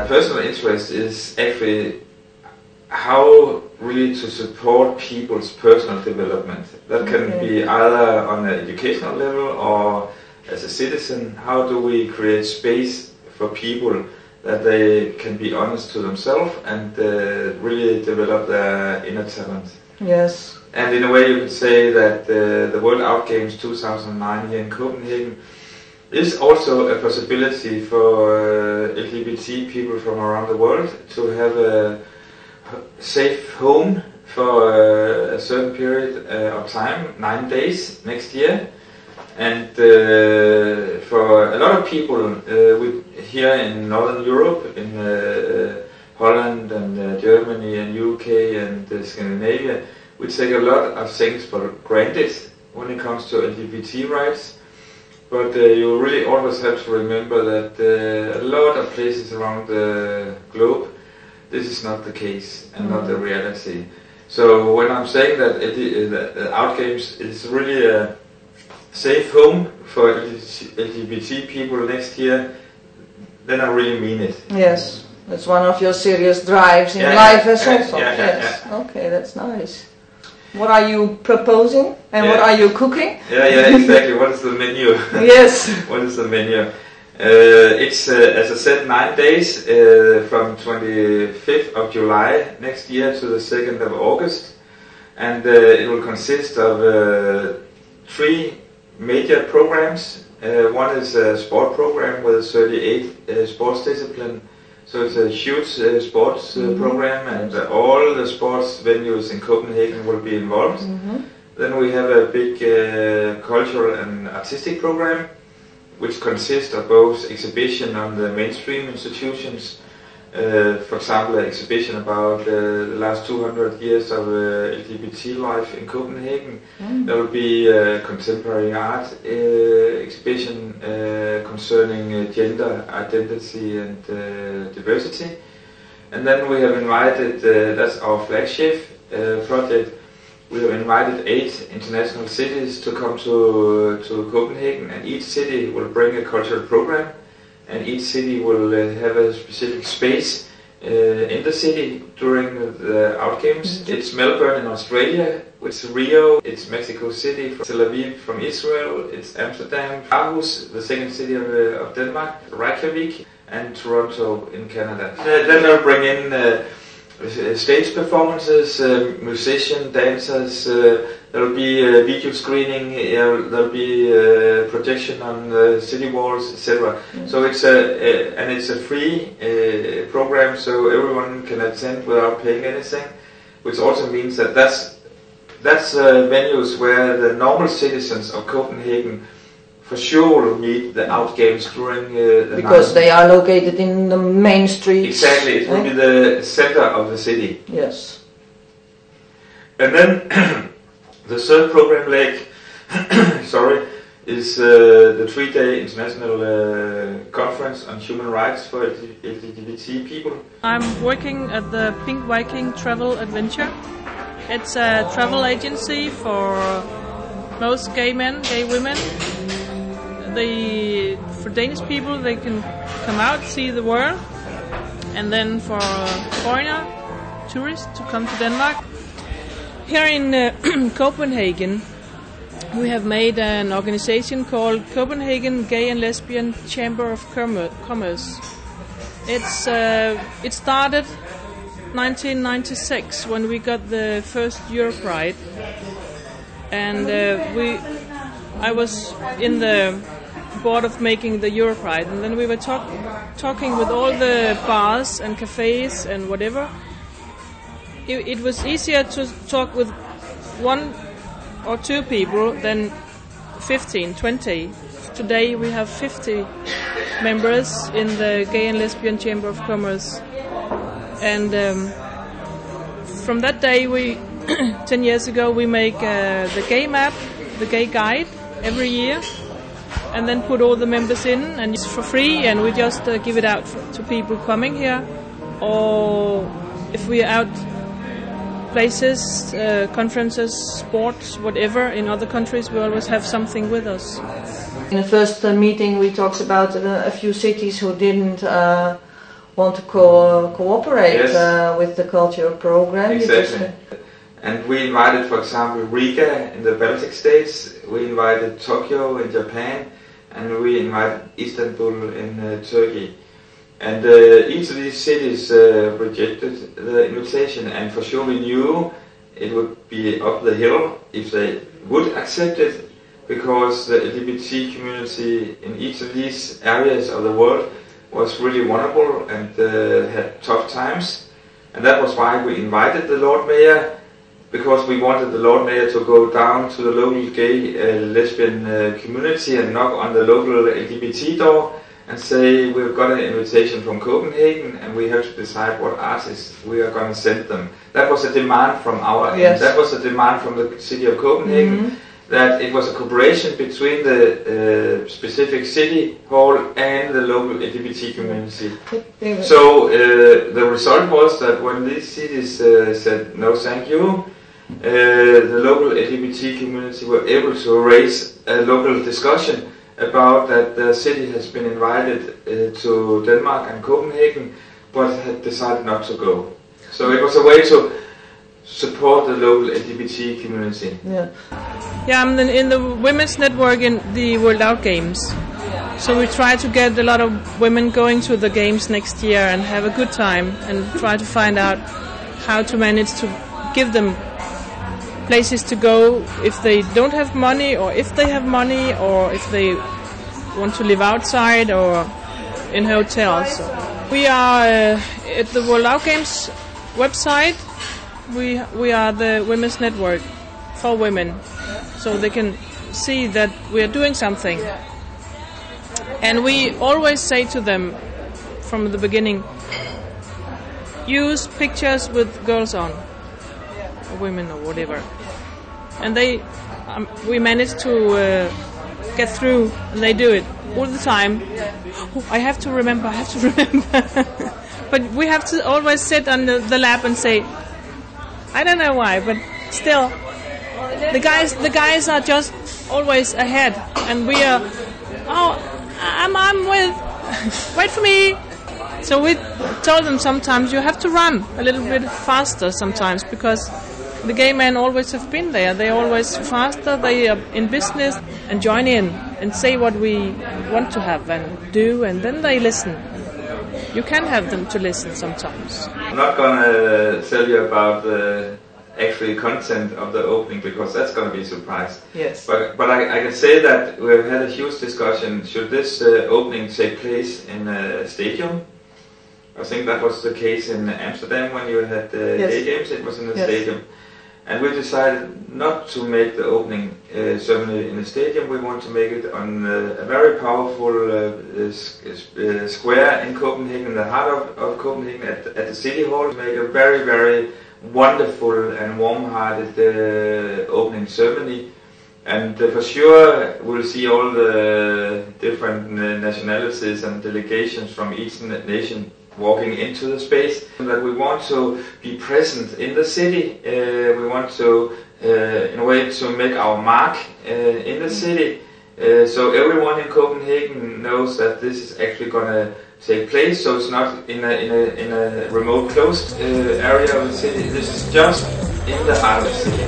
personal interest is actually how really to support people's personal development. That can be either on an educational level or as a citizen. How do we create space for people that they can be honest to themselves and really develop their inner talent? Yes. And in a way you could say that the World Outgames 2009 here in Copenhagen is also a possibility for LGBT people from around the world to have a safe home for a certain period of time, 9 days next year. And for a lot of people here in Northern Europe, in Holland and Germany and UK and Scandinavia, we take a lot of things for granted when it comes to LGBT rights. But you really always have to remember that a lot of places around the globe, this is not the case and not the reality. So when I'm saying that Outgames is really a safe home for LGBT people next year, then I really mean it. Yes, that's one of your serious drives in life as well. Yes. Okay, that's nice. What are you proposing and what are you cooking? Yeah, exactly. What is the menu? Yes. What is the menu? It's, as I said, 9 days from 25th of July next year to the 2nd of August. And it will consist of 3 major programs. One is a sport program with 38 sports disciplines. So it's a huge sports program, and all the sports venues in Copenhagen will be involved. Then we have a big cultural and artistic program, which consists of both exhibition on the mainstream institutions, for example, an exhibition about the last 200 years of LGBT life in Copenhagen. There will be a contemporary art exhibition concerning gender identity and diversity. And then we have invited, that's our flagship project, we have invited 8 international cities to come to Copenhagen, and each city will bring a cultural program, and each city will have a specific space in the city during the Outgames. It's Melbourne in Australia, it's Rio, it's Mexico City, Tel Aviv from Israel, it's Amsterdam, Aarhus, the second city of Denmark, Reykjavik, and Toronto in Canada. Then they'll bring in stage performances, musicians, dancers, there'll be video screening, there'll be projection on city walls, etc. So it's a free program, so everyone can attend without paying anything, which also means that that's venues where the normal citizens of Copenhagen for sure will meet the Outgames during the because night. They are located in the main streets. Exactly, it will be the center of the city. Yes. And then the third program leg, is the 3-day international conference on human rights for LGBT people. I'm working at the Pink Viking Travel Adventure. It's a travel agency for most gay men, gay women. For Danish people, they can come out, see the world, and then for foreigner tourists to come to Denmark. Here in Copenhagen, we have made an organization called Copenhagen Gay and Lesbian Chamber of Commerce. It started 1996 when we got the first Europride, and I was in the board of making the Europride, and then we were talking with all the bars and cafes and whatever. It was easier to talk with 1 or 2 people than 15, 20. Today we have 50 members in the Gay and Lesbian Chamber of Commerce, and from that day 10 years ago we make the gay map, the gay guide every year, and then put all the members in, and it's for free, and we just give it out to people coming here, or if we are out places, conferences, sports, whatever, in other countries, we always have something with us. In the first meeting we talked about a few cities who didn't want to cooperate with the cultural program. Exactly. And we invited, for example, Riga in the Baltic states, we invited Tokyo in Japan, and we invited Istanbul in Turkey. And each of these cities rejected the invitation, and for sure we knew it would be up the hill if they would accept it, because the LGBT community in each of these areas of the world was really vulnerable and had tough times. And that was why we invited the Lord Mayor, because we wanted the Lord Mayor to go down to the local gay lesbian community and knock on the local LGBT door and say, we've got an invitation from Copenhagen and we have to decide what artists we are going to send them. That was a demand from our end. That was a demand from the city of Copenhagen, that it was a cooperation between the specific city hall and the local LGBT community. So the result was that when these cities said no thank you, the local LGBT community were able to raise a local discussion about that the city has been invited to Denmark and Copenhagen, but had decided not to go. So it was a way to support the local LGBT community. Yeah, I'm in the women's network in the World Outgames. So we try to get a lot of women going to the games next year and have a good time, and try to find out how to manage to give them places to go if they don't have money, or if they have money, or if they want to live outside or in hotels. We are at the World Outgames website. We are the women's network for women, so they can see that we are doing something. And we always say to them from the beginning, use pictures with girls on, or women, or whatever. And they, we managed to get through, and they do it all the time. Oh, I have to remember. But we have to always sit on the lap and say, I don't know why, but still, the guys are just always ahead, and we are, I'm with, wait for me. So we told them sometimes you have to run a little bit faster sometimes, because the gay men always have been there. They're always faster, they are in business, and join in and say what we want to have and do, and then they listen. You can have them to listen sometimes. I'm not going to tell you about the actual content of the opening, because that's going to be a surprise. Yes. But I can say that we've had a huge discussion. Should this opening take place in a stadium? I think that was the case in Amsterdam when you had the gay games. It was in a stadium. And we decided not to make the opening ceremony in a stadium. We want to make it on a very powerful square in Copenhagen, in the heart of Copenhagen, at the city hall. Make a very, very wonderful and warm-hearted opening ceremony. And for sure we'll see all the different nationalities and delegations from each nation walking into the space. That we want to be present in the city. We want to, in a way, to make our mark in the city. So everyone in Copenhagen knows that this is actually going to take place. So it's not in a remote, closed area of the city. This is just in the heart of the city.